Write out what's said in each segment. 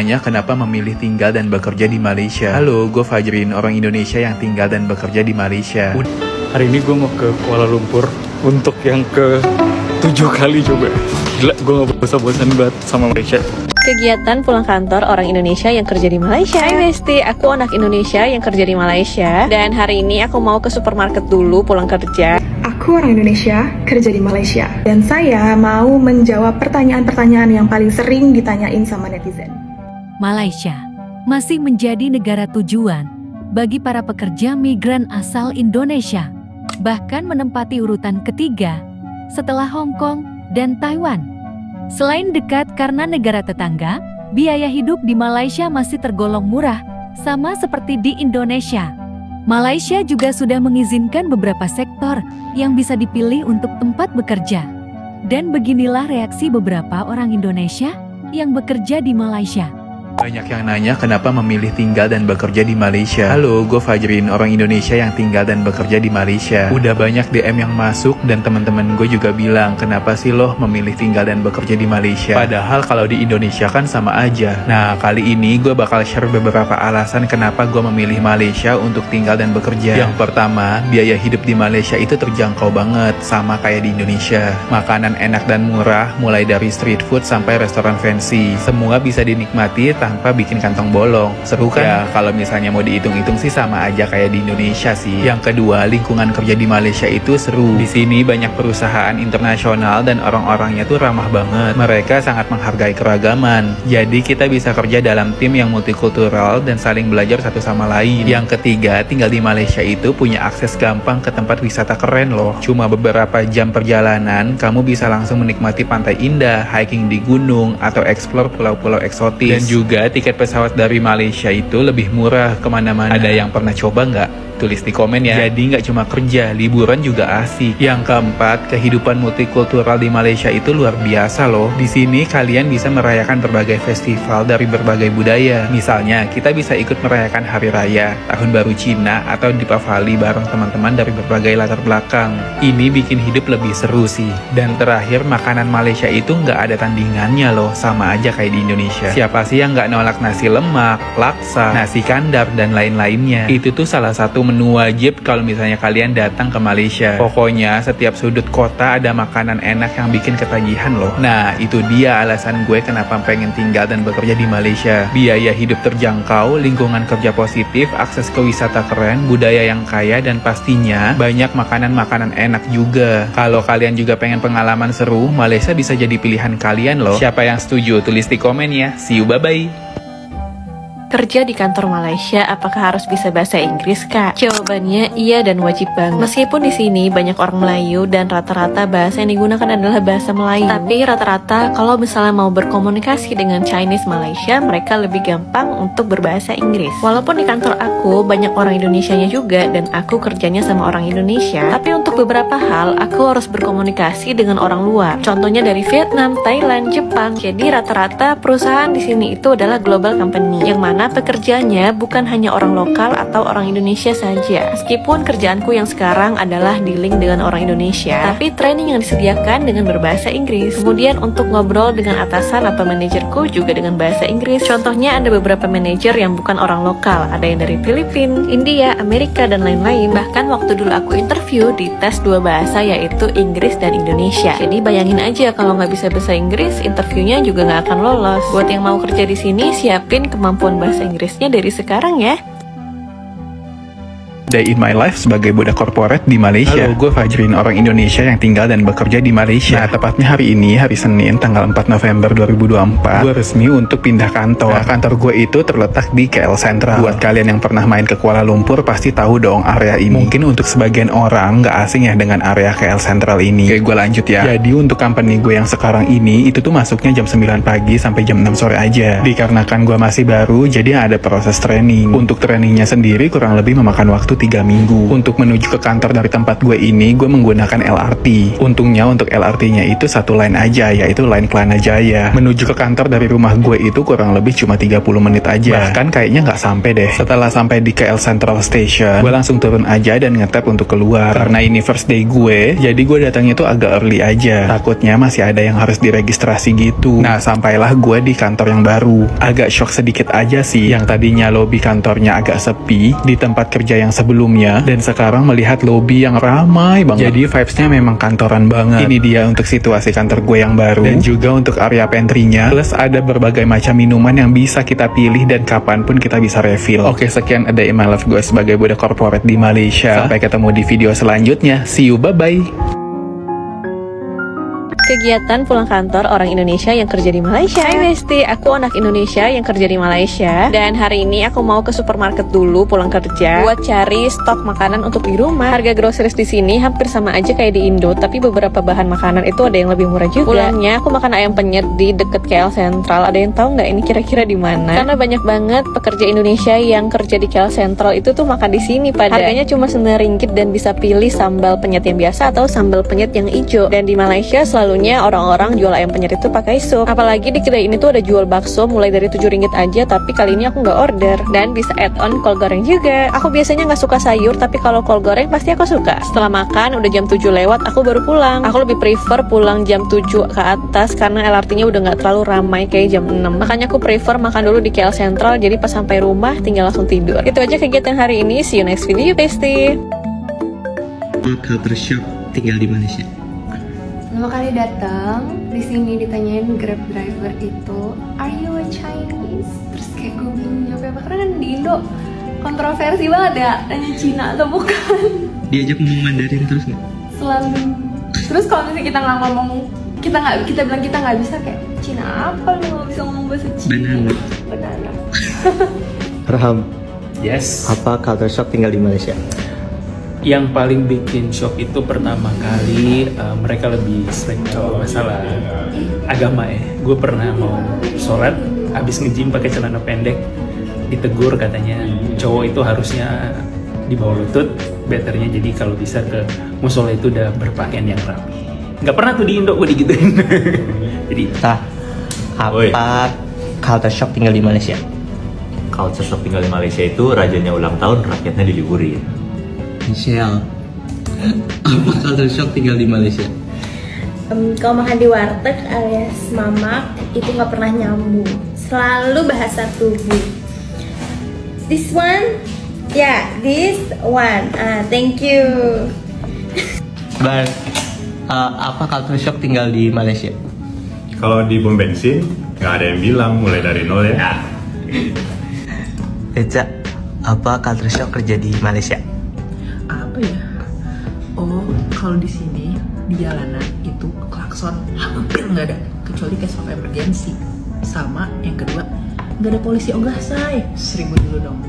nanya kenapa memilih tinggal dan bekerja di Malaysia. Halo, gue Fajrin, orang Indonesia yang tinggal dan bekerja di Malaysia. Hari ini gue mau ke Kuala Lumpur untuk yang ke-7 kali coba. Gila, gue gak bosan-bosan banget sama Malaysia. Kegiatan pulang kantor orang Indonesia yang kerja di Malaysia. Hai Besti, aku anak Indonesia yang kerja di Malaysia. Dan hari ini aku mau ke supermarket dulu pulang kerja. Aku orang Indonesia, kerja di Malaysia. Dan saya mau menjawab pertanyaan-pertanyaan yang paling sering ditanyain sama netizen. Malaysia masih menjadi negara tujuan bagi para pekerja migran asal Indonesia. Bahkan menempati urutan ketiga setelah Hong Kong dan Taiwan. Selain dekat karena negara tetangga, biaya hidup di Malaysia masih tergolong murah, sama seperti di Indonesia. Malaysia juga sudah mengizinkan beberapa sektor yang bisa dipilih untuk tempat bekerja. Dan beginilah reaksi beberapa orang Indonesia yang bekerja di Malaysia. Banyak yang nanya kenapa memilih tinggal dan bekerja di Malaysia. Halo, gue Fajrin, orang Indonesia yang tinggal dan bekerja di Malaysia. Udah banyak DM yang masuk dan teman-teman gue juga bilang, kenapa sih lo memilih tinggal dan bekerja di Malaysia? Padahal kalau di Indonesia kan sama aja. Nah, kali ini gue bakal share beberapa alasan kenapa gue memilih Malaysia untuk tinggal dan bekerja. Yang pertama, biaya hidup di Malaysia itu terjangkau banget, sama kayak di Indonesia. Makanan enak dan murah, mulai dari street food sampai restoran fancy. Semua bisa dinikmati tanpa bikin kantong bolong. Seru kan? Ya, kalau misalnya mau dihitung-hitung sih sama aja kayak di Indonesia sih. Yang kedua, lingkungan kerja di Malaysia itu seru. Di sini banyak perusahaan internasional dan orang-orangnya tuh ramah banget. Mereka sangat menghargai keragaman. Jadi kita bisa kerja dalam tim yang multikultural dan saling belajar satu sama lain. Yang ketiga, tinggal di Malaysia itu punya akses gampang ke tempat wisata keren loh. Cuma beberapa jam perjalanan, kamu bisa langsung menikmati pantai indah, hiking di gunung, atau explore pulau-pulau eksotis. Dan juga tiket pesawat dari Malaysia itu lebih murah kemana-mana. Ada yang pernah coba nggak? Tulis di komen ya. Jadi nggak cuma kerja, liburan juga asik. Yang keempat, kehidupan multikultural di Malaysia itu luar biasa loh. Di sini kalian bisa merayakan berbagai festival dari berbagai budaya. Misalnya, kita bisa ikut merayakan Hari Raya, Tahun Baru Cina, atau Deepavali bareng teman-teman dari berbagai latar belakang. Ini bikin hidup lebih seru sih. Dan terakhir, makanan Malaysia itu nggak ada tandingannya loh, sama aja kayak di Indonesia. Siapa sih yang nggak nolak nasi lemak, laksa, nasi kandar, dan lain-lainnya? Itu tuh salah satu menu wajib kalau misalnya kalian datang ke Malaysia. Pokoknya setiap sudut kota ada makanan enak yang bikin ketagihan loh. Nah, itu dia alasan gue kenapa pengen tinggal dan bekerja di Malaysia. Biaya hidup terjangkau, lingkungan kerja positif, akses ke wisata keren, budaya yang kaya, dan pastinya banyak makanan-makanan enak juga. Kalau kalian juga pengen pengalaman seru, Malaysia bisa jadi pilihan kalian loh. Siapa yang setuju? Tulis di komen ya. See you, bye-bye. Kerja di kantor Malaysia, apakah harus bisa bahasa Inggris, Kak? Jawabannya iya dan wajib banget. Meskipun di sini banyak orang Melayu dan rata-rata bahasa yang digunakan adalah bahasa Melayu. Tapi rata-rata kalau misalnya mau berkomunikasi dengan Chinese Malaysia, mereka lebih gampang untuk berbahasa Inggris. Walaupun di kantor aku banyak orang Indonesianya juga dan aku kerjanya sama orang Indonesia, tapi untuk beberapa hal aku harus berkomunikasi dengan orang luar. Contohnya dari Vietnam, Thailand, Jepang. Jadi rata-rata perusahaan di sini itu adalah global company, yang mana pekerjanya bukan hanya orang lokal atau orang Indonesia saja. Meskipun kerjaanku yang sekarang adalah dealing dengan orang Indonesia, tapi training yang disediakan dengan berbahasa Inggris. Kemudian untuk ngobrol dengan atasan atau manajerku juga dengan bahasa Inggris. Contohnya ada beberapa manajer yang bukan orang lokal, ada yang dari Filipina, India, Amerika, dan lain-lain. Bahkan waktu dulu aku interview di tes 2 bahasa, yaitu Inggris dan Indonesia. Jadi bayangin aja kalau nggak bisa bahasa Inggris, interviewnya juga nggak akan lolos. Buat yang mau kerja di sini, siapin kemampuan bahasa Inggrisnya dari sekarang ya. Day in my life sebagai budak korporat di Malaysia. Halo, gue Fajrin, orang Indonesia yang tinggal dan bekerja di Malaysia. Nah, tepatnya hari ini, hari Senin, tanggal 4 November 2024, gue resmi untuk pindah kantor. Nah, kantor gue itu terletak di KL Sentral. Buat kalian yang pernah main ke Kuala Lumpur, pasti tahu dong area ini. Mungkin untuk sebagian orang nggak asing ya dengan area KL Sentral ini. Oke, gue lanjut ya. Jadi untuk company gue yang sekarang ini, itu tuh masuknya jam 9 pagi sampai jam 6 sore aja. Dikarenakan gue masih baru, jadi ada proses training. Untuk trainingnya sendiri kurang lebih memakan waktu 3 minggu. Untuk menuju ke kantor dari tempat gue ini, gue menggunakan LRT. Untungnya untuk LRT-nya itu satu line aja, yaitu line Kelana Jaya. Menuju ke kantor dari rumah gue itu kurang lebih cuma 30 menit aja. Bahkan kayaknya nggak sampai deh. Setelah sampai di KL Central Station, gue langsung turun aja dan ngetap untuk keluar. Karena ini first day gue, jadi gue datangnya tuh agak early aja. Takutnya masih ada yang harus diregistrasi gitu. Nah, sampailah gue di kantor yang baru. Agak shock sedikit aja sih, yang tadinya lobi kantornya agak sepi di tempat kerja yang sebelumnya, dan sekarang melihat lobi yang ramai banget. Jadi vibes-nya memang kantoran banget. Ini dia untuk situasi kantor gue yang baru, dan juga untuk area pantry-nya. Plus ada berbagai macam minuman yang bisa kita pilih dan kapanpun kita bisa refill. Oke, sekian A Day in My Life gue sebagai budak corporate di Malaysia. Sampai ketemu di video selanjutnya. See you, bye-bye. Kegiatan pulang kantor orang Indonesia yang kerja di Malaysia. Hai Besti, aku anak Indonesia yang kerja di Malaysia. Dan hari ini aku mau ke supermarket dulu pulang kerja buat cari stok makanan untuk di rumah. Harga groceries di sini hampir sama aja kayak di Indo, tapi beberapa bahan makanan itu ada yang lebih murah juga. Pulangnya aku makan ayam penyet di deket KL Central. Ada yang tahu nggak ini kira-kira di mana? Karena banyak banget pekerja Indonesia yang kerja di KL Central itu tuh makan di sini. Harganya cuma RM9 dan bisa pilih sambal penyet yang biasa atau sambal penyet yang hijau. Dan di Malaysia selalu orang-orang jual ayam penyet itu pakai sup. Apalagi di kedai ini tuh ada jual bakso mulai dari RM7 aja, tapi kali ini aku nggak order. Dan bisa add on kol goreng juga. Aku biasanya nggak suka sayur, tapi kalau kol goreng pasti aku suka. Setelah makan udah jam 7 lewat, aku baru pulang. Aku lebih prefer pulang jam 7 ke atas karena LRT-nya udah nggak terlalu ramai kayak jam 6. Makanya aku prefer makan dulu di KL Central, jadi pas sampai rumah tinggal langsung tidur. Itu aja kegiatan hari ini. See you next video, Besti. Culture shock tinggal di Malaysia. Pertama kali datang di sini ditanyain Grab driver itu, "Are you a Chinese?" Terus kayak gue bingung jawabnya apa, karena kan di Indo kontroversi banget ya, tanya Cina atau bukan. Diajak ngomong Mandarin terus nggak? Selalu. Terus kalau misalnya kita nggak ngomong, kita bilang kita nggak bisa, kayak Cina apa lu nggak bisa ngomong bahasa Cina? Banana. Raham. Yes. Apa culture shock tinggal di Malaysia? Yang paling bikin shock itu pertama kali mereka lebih strict kalau masalah agama ya. Gue pernah mau sholat, abis nge-gym pakai celana pendek, ditegur katanya cowok itu harusnya di bawah lutut, betternya jadi kalau bisa ke musola itu udah berpakaian yang rapi. Nggak pernah tuh di Indo gue digituin. Jadi apa culture shock tinggal di Malaysia? Culture shock tinggal di Malaysia itu rajanya ulang tahun, rakyatnya diliburin. Michelle, apa culture shock tinggal di Malaysia? Kalau makan di warteg alias mamak itu nggak pernah nyambung, selalu bahasa tubuh. This one, this one. Thank you. Apa culture shock tinggal di Malaysia? Kalau di pom bensin nggak ada yang bilang mulai dari nol ya. Eca, apa culture shock kerja di Malaysia? Apa ya? Oh, kalau di sini di jalanan itu klakson hampir nggak ada, kecuali case of emergency. Sama yang kedua, nggak ada polisi ogah say. 1000 dulu dong.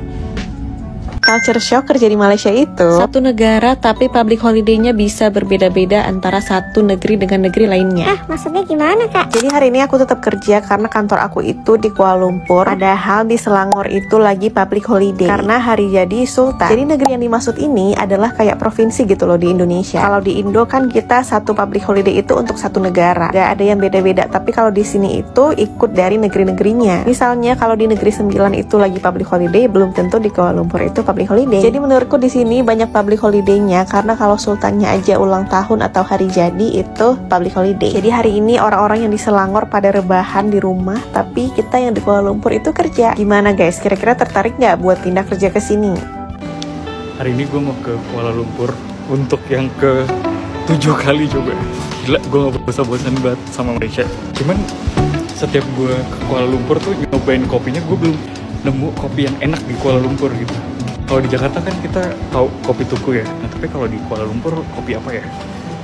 Culture shock kerja di Malaysia itu satu negara tapi public holiday-nya bisa berbeda-beda antara satu negeri dengan negeri lainnya. Maksudnya gimana kak? Jadi hari ini aku tetap kerja karena kantor aku itu di Kuala Lumpur. Padahal di Selangor itu lagi public holiday karena hari jadi Sultan. Jadi negeri yang dimaksud ini adalah kayak provinsi gitu loh di Indonesia. Kalau di Indo kan kita satu public holiday itu untuk satu negara, gak ada yang beda-beda. Tapi kalau di sini itu ikut dari negeri-negerinya. Misalnya kalau di negeri 9 itu lagi public holiday, belum tentu di Kuala Lumpur itu public holiday. Jadi menurutku di sini banyak public holiday-nya karena kalau sultannya aja ulang tahun atau hari jadi itu public holiday. Jadi hari ini orang-orang yang di Selangor pada rebahan di rumah, tapi kita yang di Kuala Lumpur itu kerja. Gimana guys? Kira-kira tertarik nggak buat pindah kerja ke sini? hari ini gue mau ke Kuala Lumpur untuk yang ke 7 kali coba. Gila, gue gak bosan-bosan banget sama Malaysia. Cuman setiap gue ke Kuala Lumpur tuh nyobain kopinya, gue belum nemu kopi yang enak di Kuala Lumpur gitu. Kalau di Jakarta kan kita tahu kopi tuku ya, nah tapi kalau di Kuala Lumpur kopi apa ya?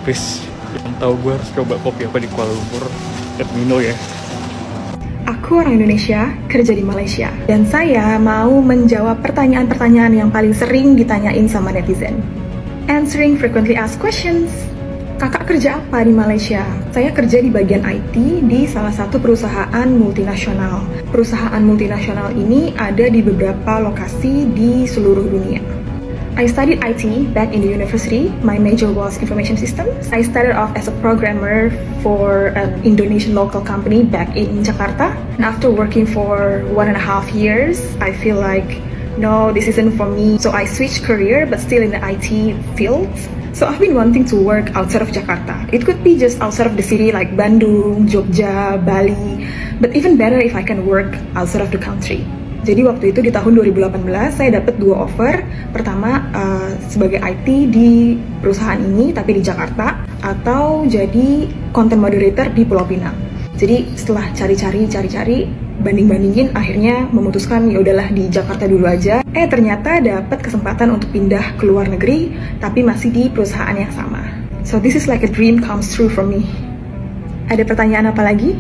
Please, yang tahu gue harus coba kopi apa di Kuala Lumpur, let me know ya. Aku orang Indonesia, kerja di Malaysia. Dan saya mau menjawab pertanyaan-pertanyaan yang paling sering ditanyain sama netizen. Answering frequently asked questions. Kakak kerja apa di Malaysia? Saya kerja di bagian IT di salah satu perusahaan multinasional. Perusahaan multinasional ini ada di beberapa lokasi di seluruh dunia. I studied IT back in the university. My major was information systems. I started off as a programmer for an Indonesian local company back in Jakarta. And after working for 1.5 years, I feel like, no, this isn't for me. So I switched career, but still in the IT field. So I've been wanting to work outside of Jakarta. It could be just outside of the city like Bandung, Jogja, Bali. But even better if I can work outside of the country. Jadi waktu itu di tahun 2018 saya dapat 2 offer. Pertama sebagai IT di perusahaan ini tapi di Jakarta, atau jadi content moderator di Pulau Pinang. Jadi setelah cari-cari banding-bandingin, akhirnya memutuskan ya udahlah di Jakarta dulu aja. Ternyata dapat kesempatan untuk pindah ke luar negeri tapi masih di perusahaan yang sama. So this is like a dream comes true for me. Ada pertanyaan apa lagi?